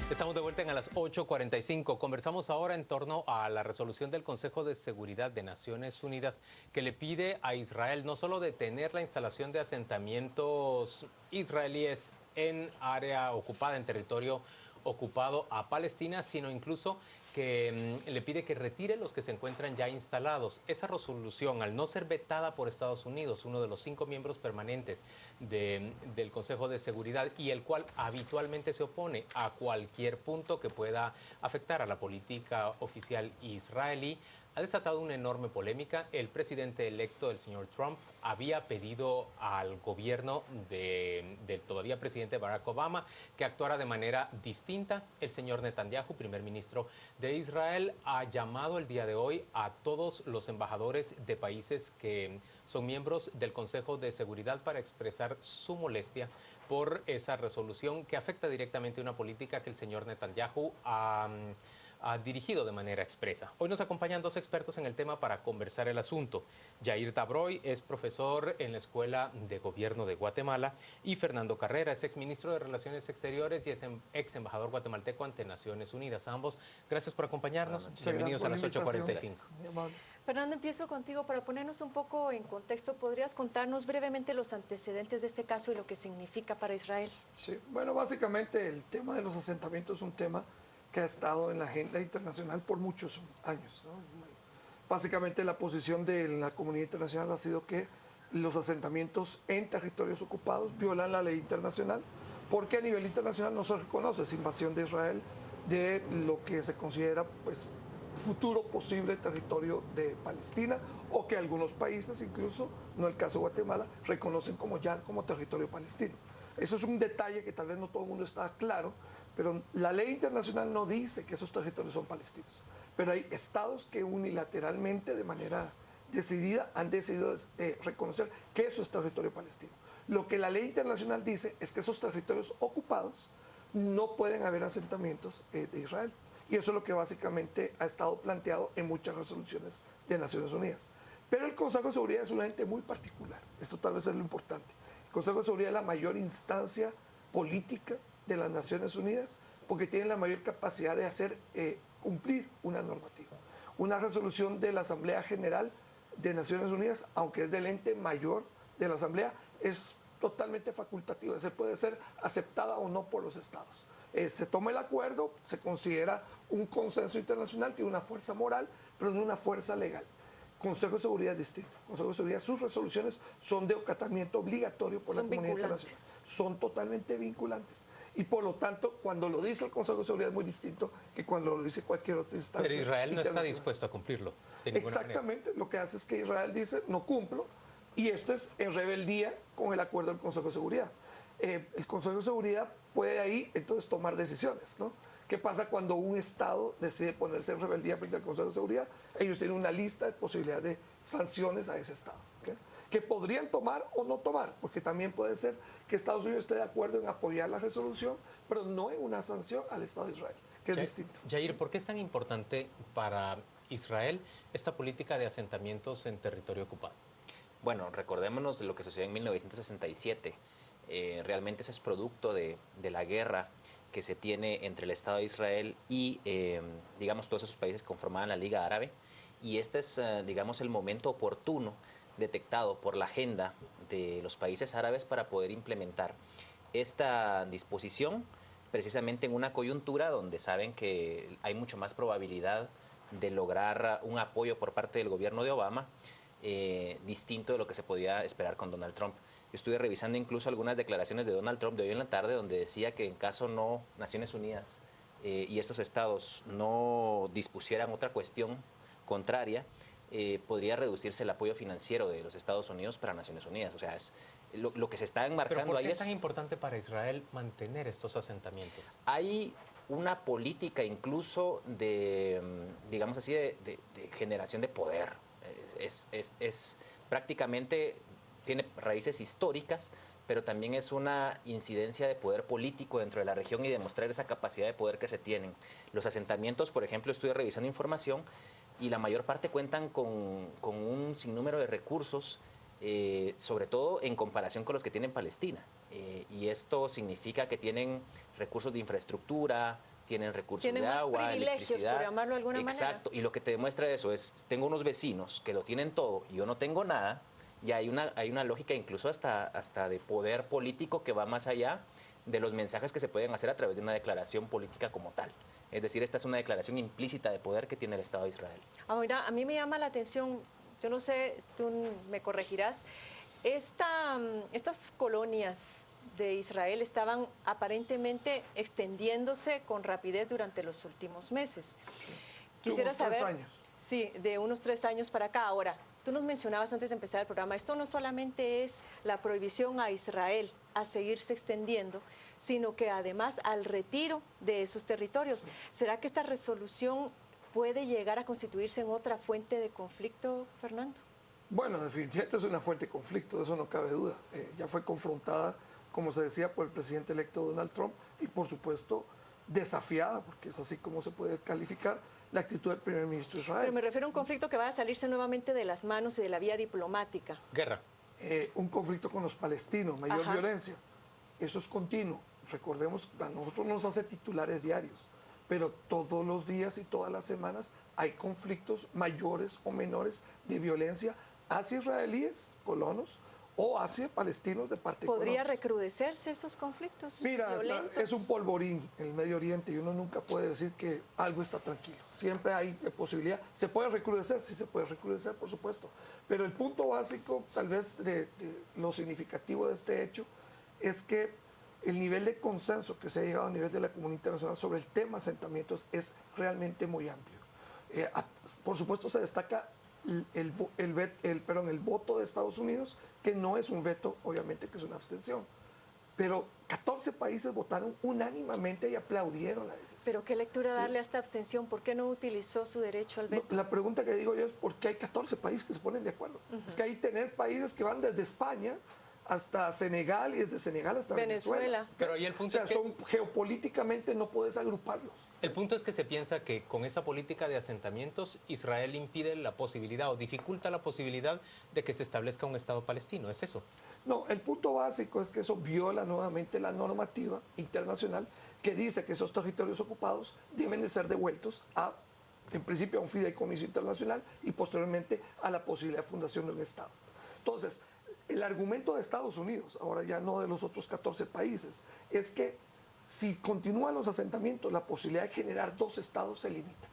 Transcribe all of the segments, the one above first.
Estamos de vuelta en a las 8:45. Conversamos ahora en torno a la resolución del Consejo de Seguridad de Naciones Unidas que le pide a Israel no solo detener la instalación de asentamientos israelíes en área ocupada, en territorio ocupado a Palestina, sino incluso que le pide que retire los que se encuentran ya instalados. Esa resolución, al no ser vetada por Estados Unidos, uno de los 5 miembros permanentes del Consejo de Seguridad, y el cual habitualmente se opone a cualquier punto que pueda afectar a la política oficial israelí, ha desatado una enorme polémica. El presidente electo, el señor Trump, había pedido al gobierno del todavía presidente Barack Obama que actuara de manera distinta. El señor Netanyahu, primer ministro de Israel, ha llamado el día de hoy a todos los embajadores de países que son miembros del Consejo de Seguridad para expresar su molestia por esa resolución que afecta directamente una política que el señor Netanyahu ha dirigido de manera expresa. Hoy nos acompañan dos expertos en el tema para conversar el asunto. Yair Tabroy es profesor en la Escuela de Gobierno de Guatemala y Fernando Carrera es exministro de Relaciones Exteriores y es ex embajador guatemalteco ante Naciones Unidas. A ambos, gracias por acompañarnos. Bienvenidos a las 8:45. Fernando, empiezo contigo para ponernos un poco en contexto. ¿Podrías contarnos brevemente los antecedentes de este caso y lo que significa para Israel? Sí, bueno, básicamente el tema de los asentamientos es un tema que ha estado en la agenda internacional por muchos años, ¿no? Básicamente la posición de la comunidad internacional ha sido que los asentamientos en territorios ocupados violan la ley internacional, porque a nivel internacional no se reconoce esa invasión de Israel de lo que se considera pues futuro posible territorio de Palestina, o que algunos países, incluso no el caso de Guatemala, reconocen como territorio palestino. Eso es un detalle que tal vez no todo el mundo está claro, pero la ley internacional no dice que esos territorios son palestinos. Pero hay estados que unilateralmente, de manera decidida, han decidido reconocer que eso es territorio palestino. Lo que la ley internacional dice es que esos territorios ocupados no pueden haber asentamientos de Israel. Y eso es lo que básicamente ha estado planteado en muchas resoluciones de Naciones Unidas. Pero el Consejo de Seguridad es un ente muy particular. Esto tal vez es lo importante. El Consejo de Seguridad es la mayor instancia política de las Naciones Unidas porque tiene la mayor capacidad de hacer cumplir una normativa. Una resolución de la Asamblea General de Naciones Unidas, aunque es del ente mayor de la Asamblea, es totalmente facultativa. Se puede ser aceptada o no por los estados. Se toma el acuerdo, se considera un consenso internacional, tiene una fuerza moral, pero no una fuerza legal. Consejo de Seguridad es distinto. Consejo de Seguridad, sus resoluciones son de acatamiento obligatorio por la comunidad internacional. Son totalmente vinculantes. Y por lo tanto, cuando lo dice el Consejo de Seguridad es muy distinto que cuando lo dice cualquier otra instancia. Pero Israel no está dispuesto a cumplirlo. Exactamente. Lo que hace es que Israel dice, no cumplo, y esto es en rebeldía con el acuerdo del Consejo de Seguridad. El Consejo de Seguridad puede ahí entonces tomar decisiones, ¿no? ¿Qué pasa cuando un Estado decide ponerse en rebeldía frente al Consejo de Seguridad? Ellos tienen una lista de posibilidades de sanciones a ese Estado, ¿okay? Que podrían tomar o no tomar, porque también puede ser que Estados Unidos esté de acuerdo en apoyar la resolución, pero no en una sanción al Estado de Israel, que es distinto. Yair, ¿por qué es tan importante para Israel esta política de asentamientos en territorio ocupado? Bueno, recordémonos de lo que sucedió en 1967. Realmente ese es producto de la guerra que se tiene entre el Estado de Israel y, digamos, todos esos países que conformaban la Liga Árabe. Y este es, digamos, el momento oportuno detectado por la agenda de los países árabes para poder implementar esta disposición precisamente en una coyuntura donde saben que hay mucho más probabilidad de lograr un apoyo por parte del gobierno de Obama, distinto de lo que se podía esperar con Donald Trump. Yo estuve revisando incluso algunas declaraciones de Donald Trump de hoy en la tarde donde decía que en caso no Naciones Unidas y estos estados no dispusieran otra cuestión contraria, podría reducirse el apoyo financiero de los Estados Unidos para Naciones Unidas. O sea, es lo que se está enmarcando. ¿Pero por qué ahí es tan importante para Israel mantener estos asentamientos? Hay una política incluso de, digamos así, de generación de poder. Es prácticamente, tiene raíces históricas, pero también es una incidencia de poder político dentro de la región y demostrar esa capacidad de poder que se tienen. Los asentamientos, por ejemplo, estuve revisando información y la mayor parte cuentan con un sinnúmero de recursos, sobre todo en comparación con los que tienen Palestina. Y esto significa que tienen recursos de infraestructura, tienen recursos Tienen de más agua, privilegios, electricidad. por llamarlo de alguna manera. Exacto, y lo que te demuestra eso es, tengo unos vecinos que lo tienen todo y yo no tengo nada, y hay una lógica incluso hasta de poder político que va más allá de los mensajes que se pueden hacer a través de una declaración política como tal. Es decir, esta es una declaración implícita de poder que tiene el Estado de Israel. Ahora, a mí me llama la atención, yo no sé, tú me corregirás, estas colonias de Israel estaban aparentemente extendiéndose con rapidez durante los últimos meses. Quisiera Unos 3 saber, años. sí, de unos 3 años para acá. Ahora, tú nos mencionabas antes de empezar el programa, esto no solamente es la prohibición a Israel a seguirse extendiendo, sino que además al retiro de esos territorios. ¿Será que esta resolución puede llegar a constituirse en otra fuente de conflicto, Fernando? Bueno, definitivamente es una fuente de conflicto, de eso no cabe duda. Ya fue confrontada, como se decía, por el presidente electo Donald Trump y, por supuesto, desafiada, porque es así como se puede calificar la actitud del primer ministro de Israel. Pero me refiero a un conflicto que va a salirse nuevamente de las manos y de la vía diplomática. Guerra. Un conflicto con los palestinos, mayor Ajá. violencia. Eso es continuo. Recordemos, a nosotros nos hace titulares diarios, pero todos los días y todas las semanas hay conflictos mayores o menores de violencia hacia israelíes, colonos, o hacia palestinos de parte de ¿Podría colonos. recrudecerse esos conflictos Mira, violentos? es un polvorín el Medio Oriente y uno nunca puede decir que algo está tranquilo. Siempre hay posibilidad. ¿Se puede recrudecer? Sí, se puede recrudecer, por supuesto. Pero el punto básico, tal vez de lo significativo de este hecho, es que el nivel de consenso que se ha llegado a nivel de la comunidad internacional sobre el tema asentamientos es realmente muy amplio. Por supuesto, se destaca el voto de Estados Unidos, que no es un veto, obviamente que es una abstención. Pero 14 países votaron unánimemente y aplaudieron la decisión. ¿Pero qué lectura Sí. darle a esta abstención? ¿Por qué no utilizó su derecho al No, veto? la pregunta que digo yo es ¿por qué hay 14 países que se ponen de acuerdo? Es que ahí tenés países que van desde España hasta Senegal y desde Senegal hasta Venezuela. Pero ahí el O punto sea, es que son geopolíticamente no puedes agruparlos. el punto es que se piensa que con esa política de asentamientos Israel impide la posibilidad o dificulta la posibilidad de que se establezca un Estado palestino. ¿Es eso? No, el punto básico es que eso viola nuevamente la normativa internacional que dice que esos territorios ocupados deben de ser devueltos a, en principio, a un fideicomiso internacional y posteriormente a la posibilidad de fundación de un Estado. Entonces, el argumento de Estados Unidos, ahora ya no de los otros 14 países, es que si continúan los asentamientos, la posibilidad de generar 2 estados se limita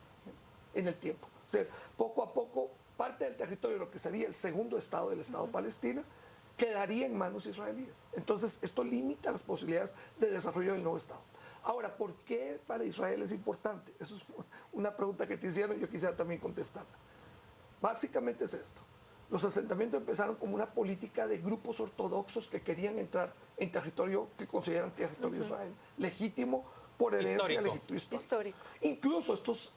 en el tiempo. O sea, poco a poco, parte del territorio, lo que sería el segundo estado del Estado Palestina, quedaría en manos israelíes. Entonces, esto limita las posibilidades de desarrollo del nuevo Estado. Ahora, ¿por qué para Israel es importante? Eso es una pregunta que te hicieron y yo quisiera también contestarla. Básicamente es esto. Los asentamientos empezaron como una política de grupos ortodoxos que querían entrar en territorio que consideran territorio de Israel, legítimo por herencia, Histórico. legítimo Histórico. Incluso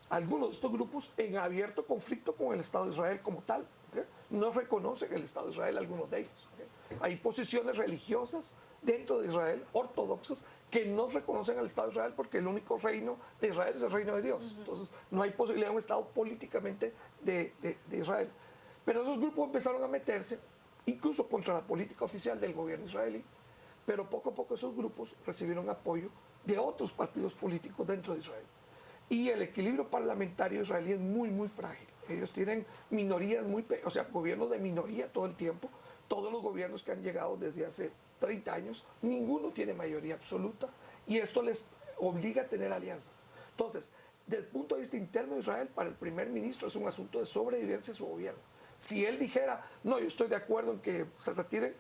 algunos de estos grupos en abierto conflicto con el Estado de Israel como tal. ¿Ok? No reconocen el Estado de Israel algunos de ellos. ¿Ok? Hay posiciones religiosas dentro de Israel, ortodoxas, que no reconocen al Estado de Israel porque el único reino de Israel es el reino de Dios. Entonces no hay posibilidad de un Estado políticamente de Israel. Pero esos grupos empezaron a meterse, incluso contra la política oficial del gobierno israelí, pero poco a poco esos grupos recibieron apoyo de otros partidos políticos dentro de Israel. Y el equilibrio parlamentario israelí es muy, muy frágil. Ellos tienen minorías o sea, gobiernos de minoría todo el tiempo. Todos los gobiernos que han llegado desde hace 30 años, ninguno tiene mayoría absoluta y esto les obliga a tener alianzas. Entonces, desde el punto de vista interno de Israel, para el primer ministro es un asunto de sobrevivencia de su gobierno. Si él dijera, no, yo estoy de acuerdo en que se retire,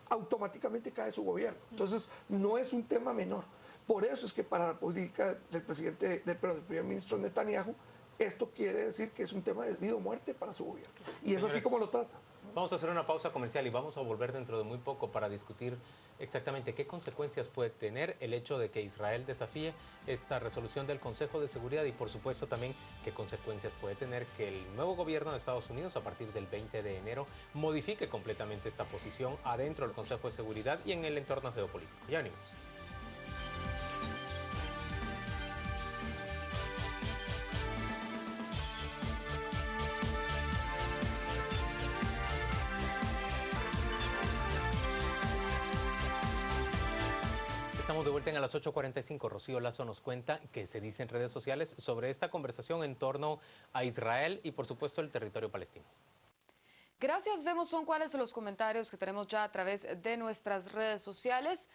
automáticamente cae su gobierno. Entonces, no es un tema menor. Por eso es que para la política del primer ministro Netanyahu, esto quiere decir que es un tema de vida o muerte para su gobierno. Y es así Señores, como lo trata. vamos a hacer una pausa comercial y vamos a volver dentro de muy poco para discutir exactamente qué consecuencias puede tener el hecho de que Israel desafíe esta resolución del Consejo de Seguridad y por supuesto también qué consecuencias puede tener que el nuevo gobierno de Estados Unidos a partir del 20 de enero modifique completamente esta posición adentro del Consejo de Seguridad y en el entorno geopolítico. Ya venimos. Estamos de vuelta en a las 8:45. Rocío Lazo nos cuenta qué se dice en redes sociales sobre esta conversación en torno a Israel y por supuesto el territorio palestino. Gracias, vemos son cuáles los comentarios que tenemos ya a través de nuestras redes sociales.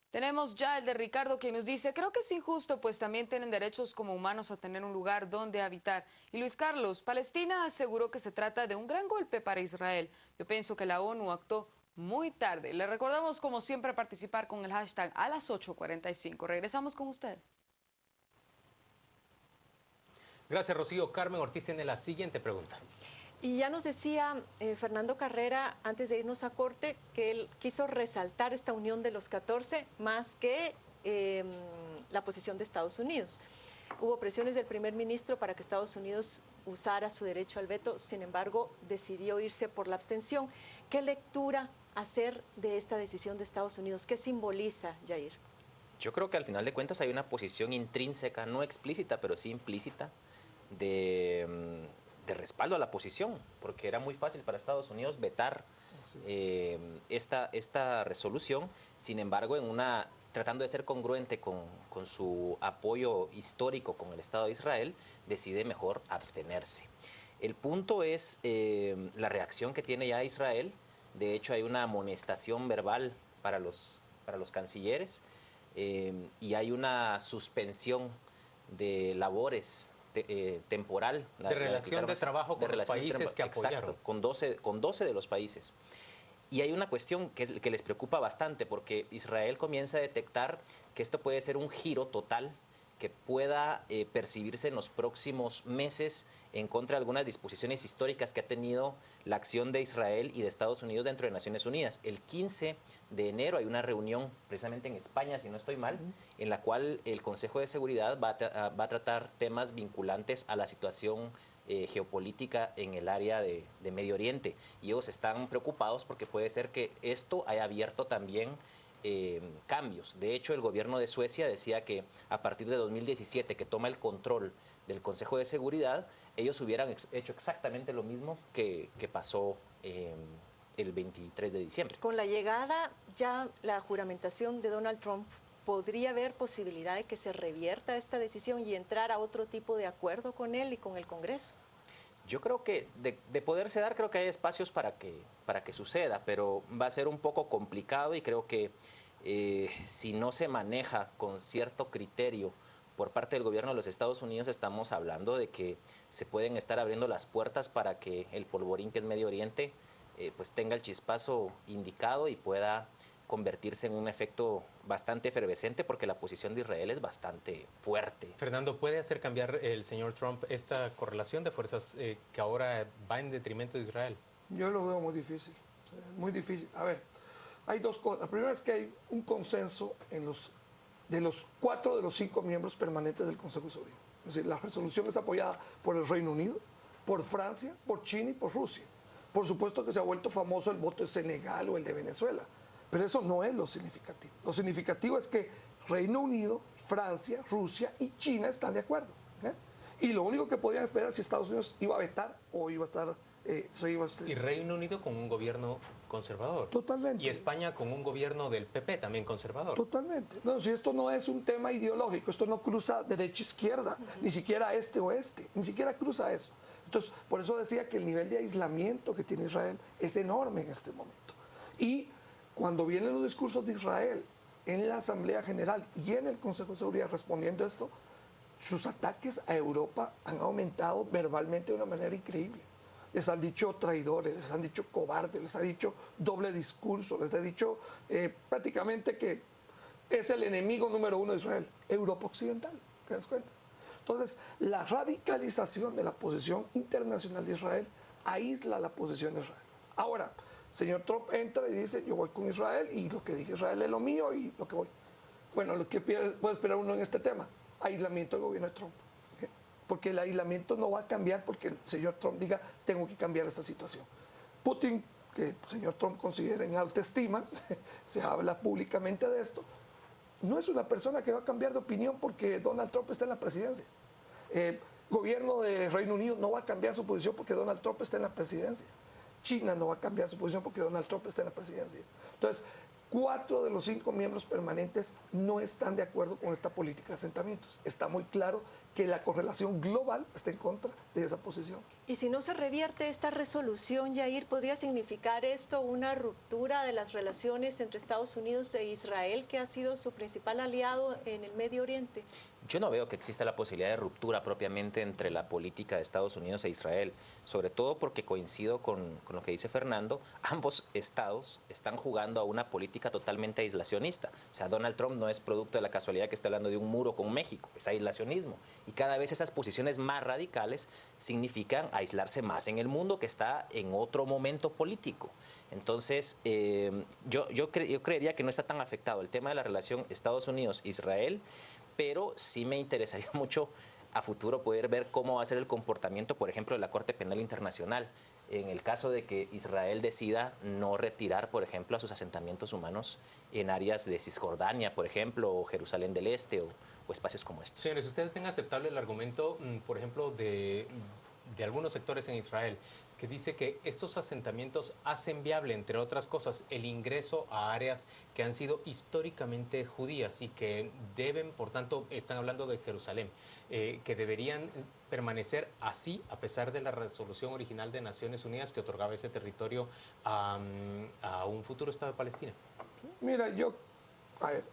Tenemos ya el de Ricardo, quien nos dice: creo que es injusto, pues también tienen derechos como humanos a tener un lugar donde habitar. Y Luis Carlos: Palestina aseguró que se trata de un gran golpe para Israel. Yo pienso que la ONU actuó muy tarde. Le recordamos, como siempre, participar con el hashtag a las 8:45. Regresamos con usted. Gracias, Rocío. Carmen Ortiz tiene la siguiente pregunta. Y ya nos decía Fernando Carrera, antes de irnos a corte, que él quiso resaltar esta unión de los 14 más que la posición de Estados Unidos. Hubo presiones del primer ministro para que Estados Unidos usara su derecho al veto, sin embargo, decidió irse por la abstención. ¿Qué lectura hacer de esta decisión de Estados Unidos? ¿Qué simboliza, Yair? Yo creo que al final de cuentas hay una posición intrínseca, no explícita, pero sí implícita, de respaldo a la posición, porque era muy fácil para Estados Unidos vetar esta resolución. Sin embargo, tratando de ser congruente con su apoyo histórico con el Estado de Israel, decide mejor abstenerse. El punto es la reacción que tiene ya Israel. De hecho, hay una amonestación verbal para los cancilleres y hay una suspensión de labores temporal. De relación de trabajo con los países que apoyaron. Exacto, con 12 de los países. Y hay una cuestión que les preocupa bastante, porque Israel comienza a detectar que esto puede ser un giro total que pueda percibirse en los próximos meses en contra de algunas disposiciones históricas que ha tenido la acción de Israel y de Estados Unidos dentro de Naciones Unidas. El 15 de enero hay una reunión precisamente en España, si no estoy mal, en la cual el Consejo de Seguridad va a tratar temas vinculantes a la situación geopolítica en el área de Medio Oriente. Y ellos están preocupados porque puede ser que esto haya abierto también cambios. De hecho, el gobierno de Suecia decía que a partir de 2017, que toma el control del Consejo de Seguridad, ellos hubieran hecho exactamente lo mismo que pasó el 23 de diciembre. Con la llegada, ya la juramentación de Donald Trump, ¿podría haber posibilidad de que se revierta esta decisión y entrar a otro tipo de acuerdo con él y con el Congreso? Yo creo que de poderse dar, creo que hay espacios para que suceda, pero va a ser un poco complicado y creo que si no se maneja con cierto criterio por parte del gobierno de los Estados Unidos, estamos hablando de que se pueden estar abriendo las puertas para que el polvorín que es Medio Oriente pues tenga el chispazo indicado y pueda convertirse en un efecto bastante efervescente, porque la posición de Israel es bastante fuerte. Fernando, ¿puede hacer cambiar el señor Trump esta correlación de fuerzas que ahora va en detrimento de Israel? Yo lo veo muy difícil, muy difícil. A ver, hay dos cosas. La primera es que hay un consenso de los 4 de los 5 miembros permanentes del Consejo de Seguridad. Es decir, la resolución es apoyada por el Reino Unido, por Francia, por China y por Rusia. Por supuesto que se ha vuelto famoso el voto de Senegal o el de Venezuela, pero eso no es lo significativo. Lo significativo es que Reino Unido, Francia, Rusia y China están de acuerdo. Y lo único que podían esperar si Estados Unidos iba a vetar o iba a estar... Y Reino Unido con un gobierno conservador. Totalmente. Y España con un gobierno del PP también conservador. Totalmente. No, si esto no es un tema ideológico, esto no cruza derecha-izquierda, ni siquiera este-oeste, ni siquiera cruza eso. Entonces, por eso decía que el nivel de aislamiento que tiene Israel es enorme en este momento. Y cuando vienen los discursos de Israel en la Asamblea General y en el Consejo de Seguridad respondiendo a esto, sus ataques a Europa han aumentado verbalmente de una manera increíble. Les han dicho traidores, les han dicho cobardes, les han dicho doble discurso, les han dicho prácticamente que es el enemigo número 1 de Israel, Europa Occidental, ¿te das cuenta? Entonces, la radicalización de la posición internacional de Israel aísla la posición de Israel. Ahora, señor Trump entra y dice, yo voy con Israel y lo que diga Israel es lo mío y lo que voy. Bueno, lo que puede esperar uno en este tema, aislamiento del gobierno de Trump. Porque el aislamiento no va a cambiar porque el señor Trump diga, tengo que cambiar esta situación. Putin, que el señor Trump considera en alta estima, se habla públicamente de esto, no es una persona que va a cambiar de opinión porque Donald Trump está en la presidencia. Gobierno de Reino Unido no va a cambiar su posición porque Donald Trump está en la presidencia. China no va a cambiar su posición porque Donald Trump está en la presidencia. Entonces, 4 de los 5 miembros permanentes no están de acuerdo con esta política de asentamientos. Está muy claro que la correlación global está en contra de esa posición. Y si no se revierte esta resolución, Yair, ¿podría significar esto una ruptura de las relaciones entre Estados Unidos e Israel, que ha sido su principal aliado en el Medio Oriente? Yo no veo que exista la posibilidad de ruptura propiamente entre la política de Estados Unidos e Israel, sobre todo porque coincido con lo que dice Fernando, ambos estados están jugando a una política totalmente aislacionista. O sea, Donald Trump no es producto de la casualidad que está hablando de un muro con México, es aislacionismo. Y cada vez esas posiciones más radicales significan aislarse más en el mundo, que está en otro momento político. Entonces, yo creería que no está tan afectado el tema de la relación Estados Unidos-Israel, pero sí me interesaría mucho a futuro poder ver cómo va a ser el comportamiento, por ejemplo, de la Corte Penal Internacional, en el caso de que Israel decida no retirar, por ejemplo, a sus asentamientos humanos en áreas de Cisjordania, por ejemplo, o Jerusalén del Este, o espacios como estos. Señores, ¿ustedes ven aceptable el argumento, por ejemplo, de algunos sectores en Israel, que dice que estos asentamientos hacen viable, entre otras cosas, el ingreso a áreas que han sido históricamente judías y que deben, por tanto, están hablando de Jerusalén, que deberían permanecer así a pesar de la resolución original de Naciones Unidas que otorgaba ese territorio a un futuro Estado de Palestina? Mira, a ver,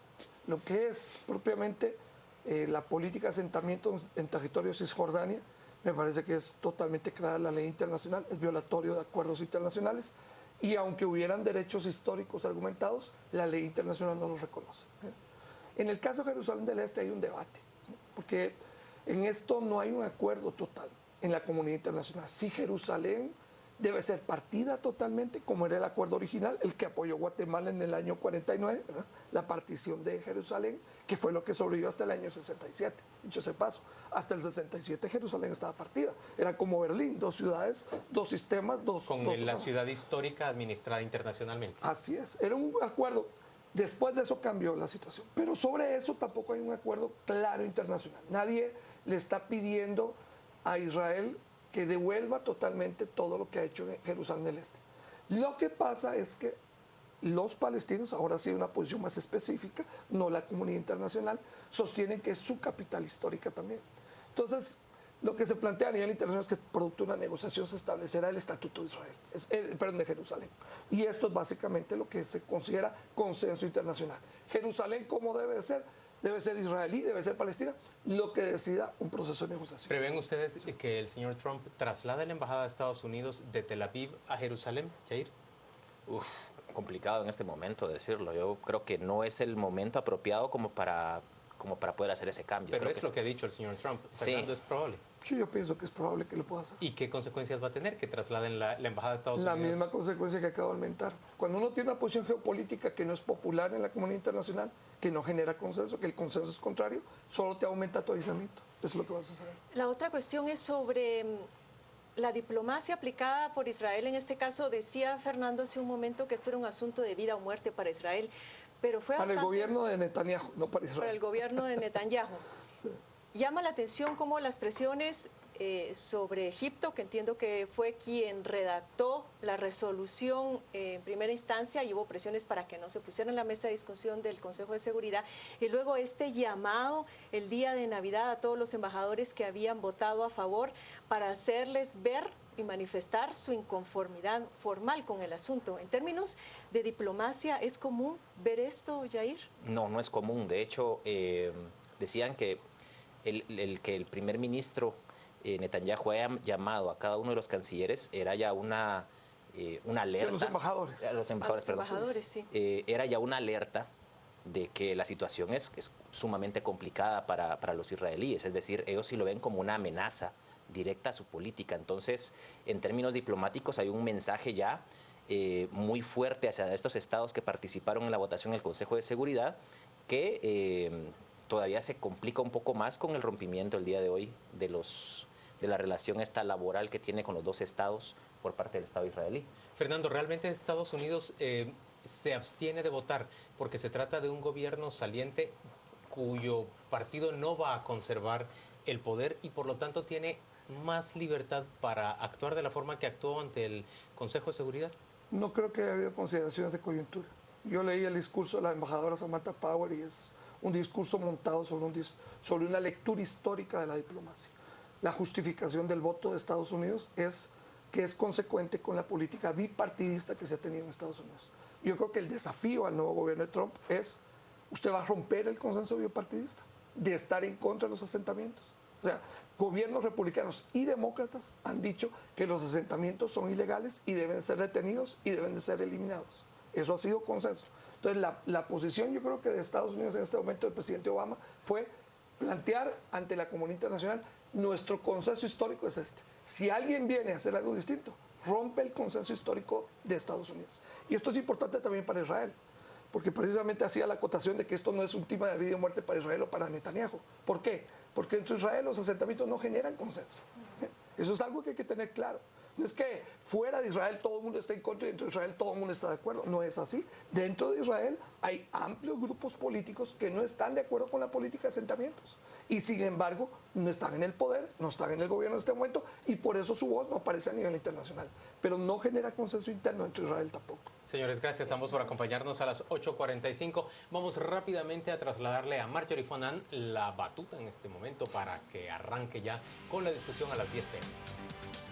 lo que es propiamente la política de asentamientos en territorio de Cisjordania, me parece que es totalmente clara la ley internacional, es violatorio de acuerdos internacionales, y aunque hubieran derechos históricos argumentados, la ley internacional no los reconoce. En el caso de Jerusalén del Este hay un debate, porque en esto no hay un acuerdo total en la comunidad internacional. Si Jerusalén debe ser partida totalmente, como era el acuerdo original, el que apoyó Guatemala en el año 49, ¿verdad? La partición de Jerusalén, que fue lo que sobrevivió hasta el año 67, dicho ese paso. Hasta el 67 Jerusalén estaba partida, era como Berlín, 2 ciudades, 2 sistemas, la ciudad histórica administrada internacionalmente. Así es, era un acuerdo. Después de eso cambió la situación, pero sobre eso tampoco hay un acuerdo claro internacional. Nadie le está pidiendo a Israel que devuelva totalmente todo lo que ha hecho en Jerusalén del Este. Lo que pasa es que los palestinos, ahora sí una posición más específica, no la comunidad internacional, sostienen que es su capital histórica también. Entonces, lo que se plantea a nivel internacional es que producto de una negociación se establecerá el Estatuto de Israel, de Jerusalén. Y esto es básicamente lo que se considera consenso internacional. Jerusalén, ¿cómo debe ser? Debe ser israelí, debe ser palestina, lo que decida un proceso de negociación. ¿Prevén ustedes que el señor Trump traslade la embajada de Estados Unidos de Tel Aviv a Jerusalén, Yair? Complicado en este momento decirlo. Yo creo que no es el momento apropiado como para poder hacer ese cambio. Pero creo es lo que ha dicho el señor Trump. Sí. Es probable. Sí, yo pienso que es probable que lo pueda hacer. ¿Y qué consecuencias va a tener que trasladen la embajada de Estados La Unidos? misma consecuencia que acabo de aumentar. Cuando uno tiene una posición geopolítica que no es popular en la comunidad internacional, que no genera consenso, que el consenso es contrario, solo te aumenta tu aislamiento. Eso es lo que vas a hacer. La otra cuestión es sobre la diplomacia aplicada por Israel. En este caso, decía Fernando hace un momento que esto era un asunto de vida o muerte para Israel, pero fue para el gobierno de Netanyahu, no para Israel. Para el gobierno de Netanyahu. Sí. Llama la atención cómo las presiones sobre Egipto, que entiendo que fue quien redactó la resolución en primera instancia, y hubo presiones para que no se pusiera en la mesa de discusión del Consejo de Seguridad, y luego este llamado el día de Navidad a todos los embajadores que habían votado a favor para hacerles ver y manifestar su inconformidad formal con el asunto. En términos de diplomacia, ¿es común ver esto, Yair? No, no es común. De hecho, decían que el primer ministro Netanyahu haya llamado a cada uno de los cancilleres era ya una alerta. De los embajadores. Sí. Era ya una alerta de que la situación es sumamente complicada para los israelíes. Es decir, ellos sí lo ven como una amenaza directa a su política. Entonces, en términos diplomáticos hay un mensaje ya muy fuerte hacia estos estados que participaron en la votación en el Consejo de Seguridad, que todavía se complica un poco más con el rompimiento el día de hoy de la relación esta laboral que tiene con los 2 estados por parte del Estado israelí. Fernando, ¿realmente Estados Unidos se abstiene de votar porque se trata de un gobierno saliente cuyo partido no va a conservar el poder y por lo tanto tiene más libertad para actuar de la forma que actuó ante el Consejo de Seguridad? No creo que haya habido consideraciones de coyuntura. Yo leí el discurso de la embajadora Samantha Power y es un discurso montado sobre una lectura histórica de la diplomacia. La justificación del voto de Estados Unidos es que es consecuente con la política bipartidista que se ha tenido en Estados Unidos. Yo creo que el desafío al nuevo gobierno de Trump es, usted va a romper el consenso bipartidista de estar en contra de los asentamientos. O sea, gobiernos republicanos y demócratas han dicho que los asentamientos son ilegales y deben ser retenidos y deben de ser eliminados. Eso ha sido consenso. Entonces, la posición, yo creo que de Estados Unidos en este momento del presidente Obama fue plantear ante la comunidad internacional: nuestro consenso histórico es este. Si alguien viene a hacer algo distinto, rompe el consenso histórico de Estados Unidos. Y esto es importante también para Israel, porque precisamente hacía la acotación de que esto no es un tema de vida o muerte para Israel o para Netanyahu. ¿Por qué? Porque entre Israel los asentamientos no generan consenso. Eso es algo que hay que tener claro. No es que fuera de Israel todo el mundo está en contra y dentro de Israel todo el mundo está de acuerdo. No es así. Dentro de Israel hay amplios grupos políticos que no están de acuerdo con la política de asentamientos. Y sin embargo, no están en el poder, no están en el gobierno en este momento y por eso su voz no aparece a nivel internacional. Pero no genera consenso interno entre Israel tampoco. Señores, gracias a ambos por acompañarnos a las 8:45. Vamos rápidamente a trasladarle a Marjorie Fonan la batuta en este momento para que arranque ya con la discusión a las 10 p.m.